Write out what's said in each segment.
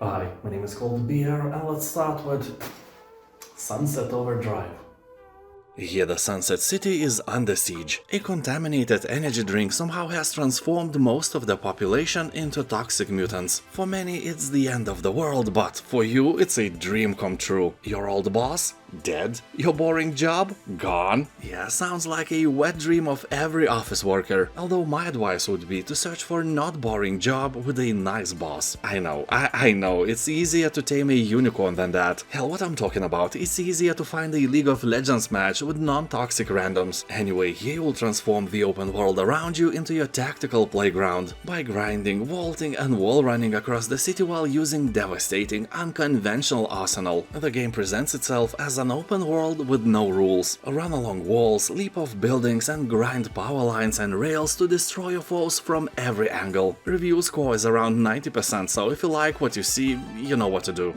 Hi, my name is ColdBeer, and let's start with Sunset Overdrive. Here the Sunset City is under siege. A contaminated energy drink somehow has transformed most of the population into toxic mutants. For many it's the end of the world, but for you it's a dream come true. Your old boss? Dead? Your boring job? Gone? Yeah, sounds like a wet dream of every office worker, although my advice would be to search for not boring job with a nice boss. I know, it's easier to tame a unicorn than that. Hell, what I'm talking about, it's easier to find a League of Legends match with non-toxic randoms. Anyway, here you will transform the open world around you into your tactical playground by grinding, vaulting and wall running across the city while using devastating, unconventional arsenal. The game presents itself as an open world with no rules. Run along walls, leap off buildings and grind power lines and rails to destroy your foes from every angle. Review score is around 90%, so if you like what you see, you know what to do.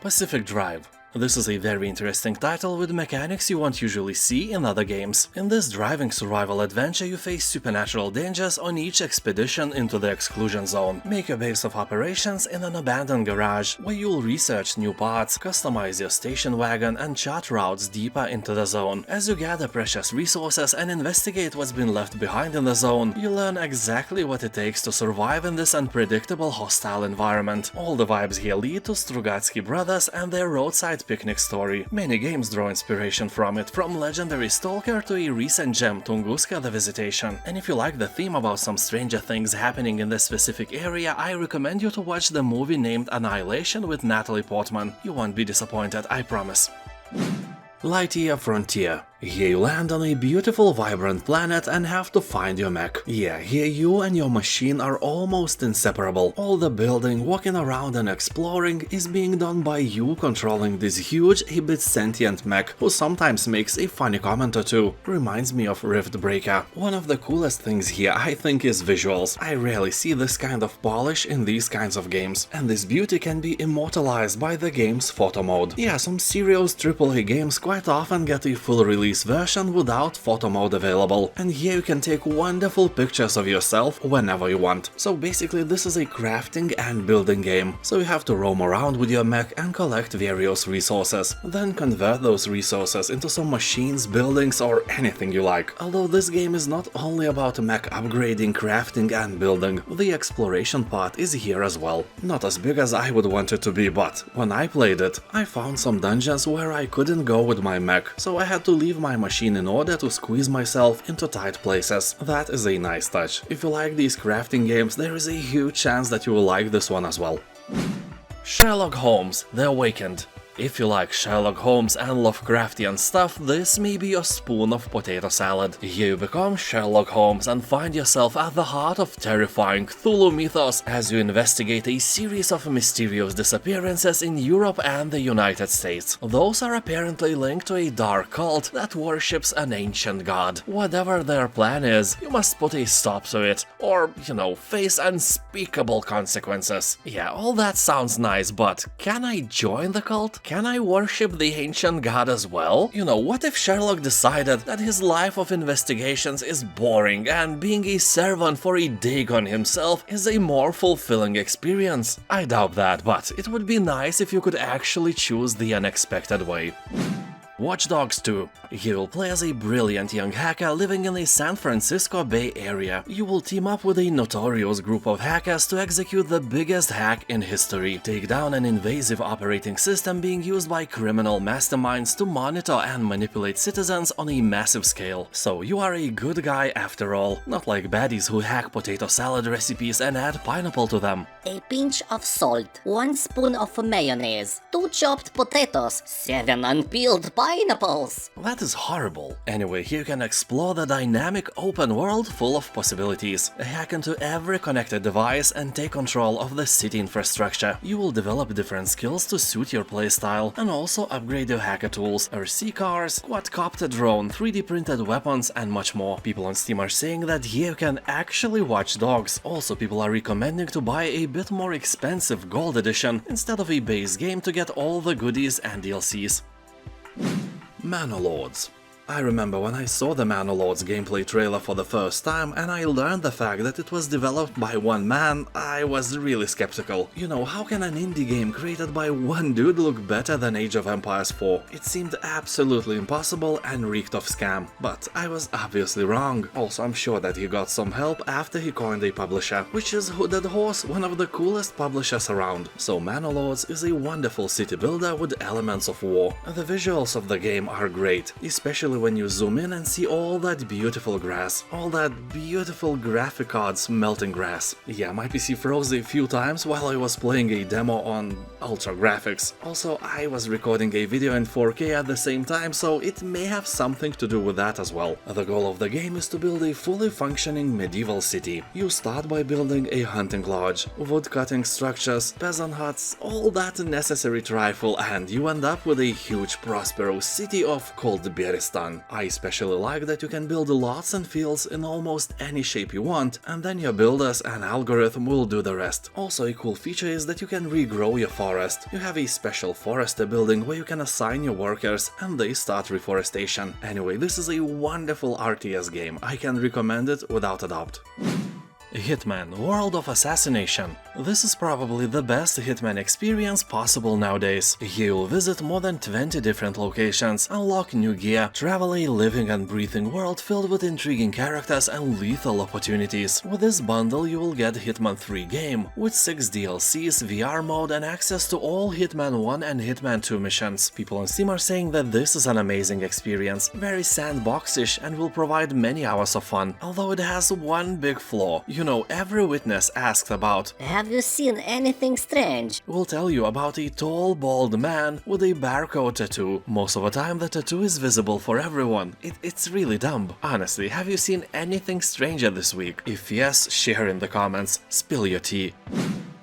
Pacific Drive. This is a very interesting title with mechanics you won't usually see in other games. In this driving survival adventure you face supernatural dangers on each expedition into the exclusion zone. Make your base of operations in an abandoned garage, where you'll research new parts, customize your station wagon and chart routes deeper into the zone. As you gather precious resources and investigate what's been left behind in the zone, you learn exactly what it takes to survive in this unpredictable hostile environment. All the vibes here lead to Strugatsky Brothers and their roadside picnic story. Many games draw inspiration from it, from legendary Stalker to a recent gem Tunguska the Visitation. And if you like the theme about some stranger things happening in this specific area, I recommend you to watch the movie named Annihilation with Natalie Portman. You won't be disappointed, I promise. Lightyear Frontier. Here you land on a beautiful, vibrant planet and have to find your mech. Yeah, here you and your machine are almost inseparable. All the building, walking around and exploring is being done by you controlling this huge, a bit sentient mech, who sometimes makes a funny comment or two. Reminds me of Riftbreaker. One of the coolest things here, I think, is visuals. I rarely see this kind of polish in these kinds of games, and this beauty can be immortalized by the game's photo mode. Yeah, some serious AAA games quite often get a full release version without photo mode available, and here you can take wonderful pictures of yourself whenever you want. So basically this is a crafting and building game, so you have to roam around with your mech and collect various resources, then convert those resources into some machines, buildings or anything you like. Although this game is not only about mech upgrading, crafting and building, the exploration part is here as well. Not as big as I would want it to be, but when I played it, I found some dungeons where I couldn't go with my mech, so I had to leave my machine in order to squeeze myself into tight places. That is a nice touch. If you like these crafting games, there is a huge chance that you will like this one as well. Sherlock Holmes: The Awakened. If you like Sherlock Holmes and Lovecraftian stuff, this may be your spoon of potato salad. Here you become Sherlock Holmes and find yourself at the heart of terrifying Cthulhu mythos as you investigate a series of mysterious disappearances in Europe and the United States. Those are apparently linked to a dark cult that worships an ancient god. Whatever their plan is, you must put a stop to it, or, face unspeakable consequences. Yeah, all that sounds nice, but can I join the cult? Can I worship the ancient god as well? What if Sherlock decided that his life of investigations is boring and being a servant for a Dagon himself is a more fulfilling experience? I doubt that, but it would be nice if you could actually choose the unexpected way. Watch Dogs 2. You will play as a brilliant young hacker living in the San Francisco Bay Area. You will team up with a notorious group of hackers to execute the biggest hack in history. Take down an invasive operating system being used by criminal masterminds to monitor and manipulate citizens on a massive scale. So you are a good guy after all, not like baddies who hack potato salad recipes and add pineapple to them. A pinch of salt, 1 spoon of mayonnaise, 2 chopped potatoes, 7 unpeeled pineapples. That is horrible. Anyway, here you can explore the dynamic open world full of possibilities. Hack into every connected device and take control of the city infrastructure. You will develop different skills to suit your playstyle and also upgrade your hacker tools, RC cars, quadcopter drone, 3D printed weapons and much more. People on Steam are saying that here you can actually watch dogs. Also, people are recommending to buy a bit more expensive gold edition instead of a base game to get all the goodies and DLCs. Manor Lords. I remember when I saw the Manor Lords gameplay trailer for the first time and I learned the fact that it was developed by one man, I was really skeptical. You know, how can an indie game created by one dude look better than Age of Empires 4? It seemed absolutely impossible and reeked of scam, but I was obviously wrong. Also, I'm sure that he got some help after he coined a publisher, which is Hooded Horse, one of the coolest publishers around. So Manor Lords is a wonderful city builder with elements of war. The visuals of the game are great, especially when you zoom in and see all that beautiful grass, all that beautiful graphic cards melting grass. Yeah, my PC froze a few times while I was playing a demo on ultra graphics. Also, I was recording a video in 4K at the same time, so it may have something to do with that as well. The goal of the game is to build a fully functioning medieval city. You start by building a hunting lodge, wood-cutting structures, peasant huts, all that necessary trifle, and you end up with a huge prosperous city of ColdBeer. I especially like that you can build lots and fields in almost any shape you want, and then your builders and algorithm will do the rest. Also, a cool feature is that you can regrow your forest. You have a special forester building where you can assign your workers and they start reforestation. Anyway, this is a wonderful RTS game. I can recommend it without a doubt. Hitman: World of Assassination. This is probably the best Hitman experience possible nowadays. Here you'll visit more than 20 different locations, unlock new gear, travel a living and breathing world filled with intriguing characters and lethal opportunities. With this bundle you will get Hitman 3 game, with 6 DLCs, VR mode and access to all Hitman 1 and Hitman 2 missions. People on Steam are saying that this is an amazing experience, very sandboxish and will provide many hours of fun, although it has one big flaw. You know, every witness asked about "Have you seen anything strange?" will tell you about a tall, bald man with a barcode tattoo. Most of the time the tattoo is visible for everyone. It's really dumb. Honestly, have you seen anything stranger this week? If yes, share in the comments. Spill your tea.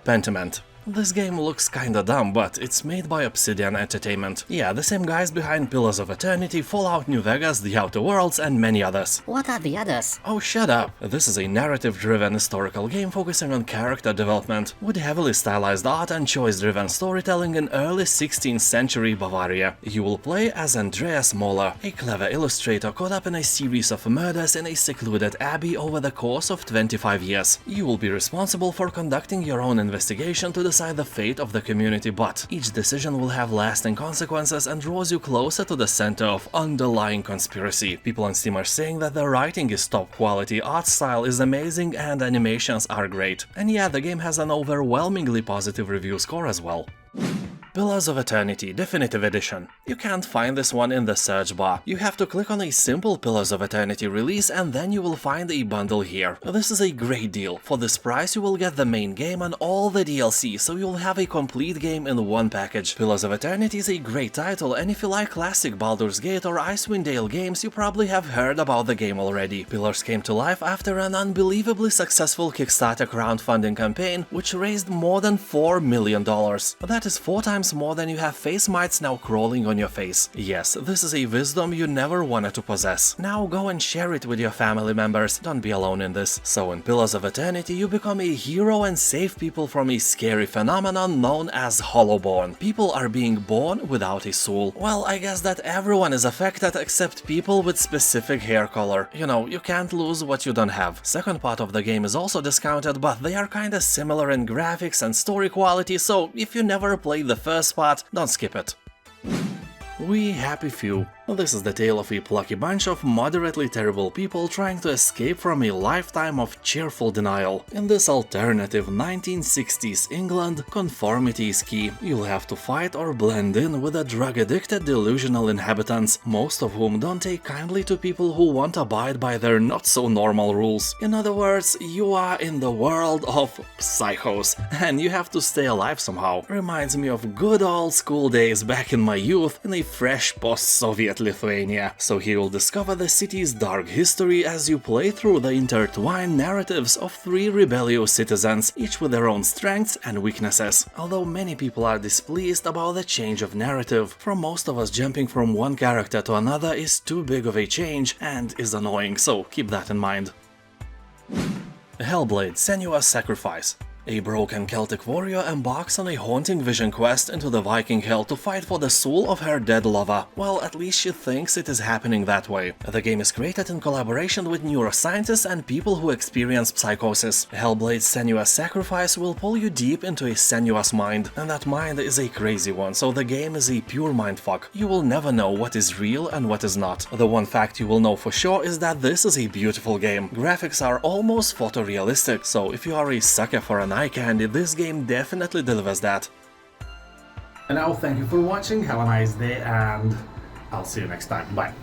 Pentiment. This game looks kinda dumb, but it's made by Obsidian Entertainment. Yeah, the same guys behind Pillars of Eternity, Fallout New Vegas, The Outer Worlds and many others. What are the others? Oh, shut up! This is a narrative-driven historical game focusing on character development, with heavily stylized art and choice-driven storytelling in early 16th century Bavaria. You will play as Andreas Moller, a clever illustrator caught up in a series of murders in a secluded abbey over the course of 25 years. You will be responsible for conducting your own investigation to decide the fate of the community, but each decision will have lasting consequences and draws you closer to the center of underlying conspiracy. People on Steam are saying that the writing is top quality, art style is amazing and animations are great. And yeah, the game has an overwhelmingly positive review score as well. Pillars of Eternity Definitive Edition. You can't find this one in the search bar. You have to click on a simple Pillars of Eternity release and then you will find a bundle here. This is a great deal. For this price you will get the main game and all the DLC, so you'll have a complete game in one package. Pillars of Eternity is a great title, and if you like classic Baldur's Gate or Icewind Dale games, you probably have heard about the game already. Pillars came to life after an unbelievably successful Kickstarter crowdfunding campaign, which raised more than $4 million. That is 4 times more than you have face mites now crawling on your face. Yes, this is a wisdom you never wanted to possess. Now go and share it with your family members, don't be alone in this. So in Pillars of Eternity you become a hero and save people from a scary phenomenon known as Hollowborn. People are being born without a soul. Well, I guess that everyone is affected except people with specific hair color. You know, you can't lose what you don't have. Second part of the game is also discounted, but they are kinda similar in graphics and story quality, so if you never played the first part, don't skip it. We Happy Few. This is the tale of a plucky bunch of moderately terrible people trying to escape from a lifetime of cheerful denial. In this alternative 1960s England, conformity is key. You'll have to fight or blend in with the drug-addicted delusional inhabitants, most of whom don't take kindly to people who won't abide by their not-so-normal rules. In other words, you are in the world of psychos, and you have to stay alive somehow. Reminds me of good old school days back in my youth in a fresh post-Soviet Lithuania. So here you'll discover the city's dark history as you play through the intertwined narratives of 3 rebellious citizens, each with their own strengths and weaknesses. Although many people are displeased about the change of narrative, for most of us jumping from one character to another is too big of a change and is annoying, so keep that in mind. Hellblade: Senua's Sacrifice. A broken Celtic warrior embarks on a haunting vision quest into the Viking hell to fight for the soul of her dead lover. Well, at least she thinks it is happening that way. The game is created in collaboration with neuroscientists and people who experience psychosis. Hellblade's Senua's sacrifice will pull you deep into a Senua's mind, and that mind is a crazy one, so the game is a pure mindfuck. You will never know what is real and what is not. The one fact you will know for sure is that this is a beautiful game. Graphics are almost photorealistic, so if you are a sucker for an eye candy, this game definitely delivers that. And now, thank you for watching, have a nice day, and I'll see you next time. Bye.